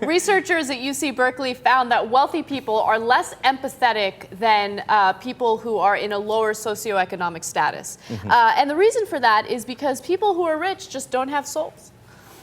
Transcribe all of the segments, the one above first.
Researchers at UC Berkeley found that wealthy people are less empathetic than people who are in a lower socioeconomic status. And the reason for that is because people who are rich just don't have souls.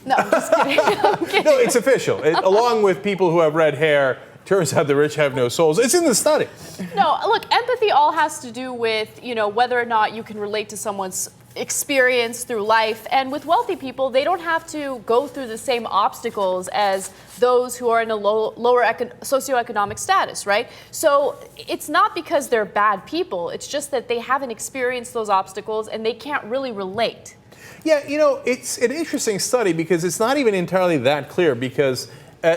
No, I'm just kidding. I'm kidding. No, it's official. Along with people who have red hair, turns out the rich have no souls. It's in the study. No, look, empathy all has to do with, whether or not you can relate to someone's experience through life. And with wealthy people, they don't have to go through the same obstacles as those who are in a lower socioeconomic status, right? So it's not because they're bad people. It's just that they haven't experienced those obstacles and they can't really relate. Yeah, it's an interesting study because it's not even entirely that clear because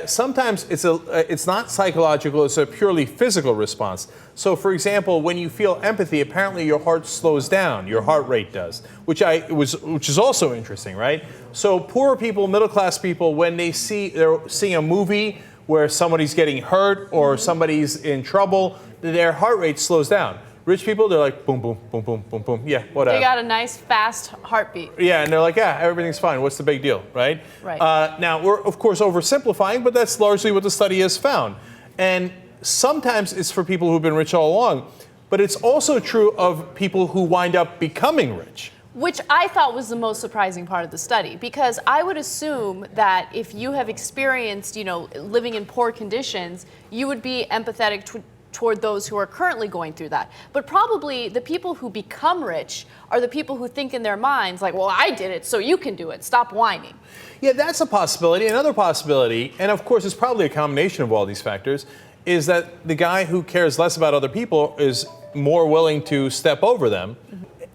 sometimes it's not psychological, it's a purely physical response. So for example, when you feel empathy, apparently your heart slows down, your heart rate does, which is also interesting, right? So poor people, middle class people, when they're seeing a movie where somebody's getting hurt or somebody's in trouble, their heart rate slows down. Rich people, they're like, boom, boom, boom, boom, boom, boom. Yeah, whatever. They got a nice, fast heartbeat. Yeah, and they're like, yeah, everything's fine. What's the big deal, right? Right. Now, we're, of course, oversimplifying, but that's largely what the study has found. And sometimes it's for people who've been rich all along, but it's also true of people who wind up becoming rich. Which I thought was the most surprising part of the study, because I would assume that if you have experienced, living in poor conditions, you would be empathetic toward those who are currently going through that. But probably the people who become rich are the people who think in their minds like, well, I did it, so you can do it. Stop whining. Yeah, that's a possibility. Another possibility, and of course it's probably a combination of all these factors, is that the guy who cares less about other people is more willing to step over them.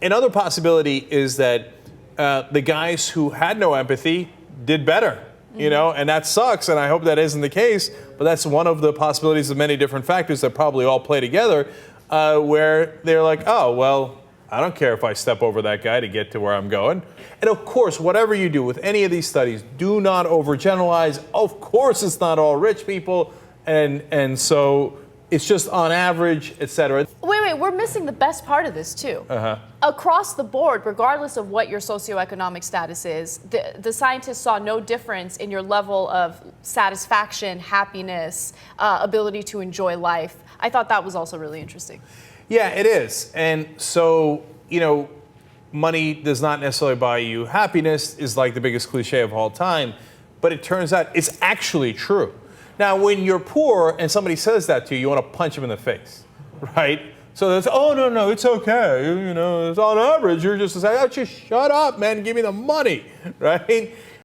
Another possibility is that the guys who had no empathy did better. And that sucks, and I hope that isn't the case, but that's one of the possibilities of many different factors that probably all play together, where they're like, oh, well, I don't care if I step over that guy to get to where I'm going. And of course, whatever you do with any of these studies, do not overgeneralize. Of course, it's not all rich people, and so it's just on average, etc. Wait, we're missing the best part of this too. Across the board, regardless of what your socioeconomic status is, the scientists saw no difference in your level of satisfaction, happiness, ability to enjoy life. I thought that was also really interesting. Yeah, it is. And so, money does not necessarily buy you happiness is like the biggest cliche of all time, but it turns out it's actually true. Now, when you're poor and somebody says that to you, you want to punch them in the face, right? So that's, oh, no, it's okay. It's on average. You're just like, oh, just shut up, man. Give me the money, right?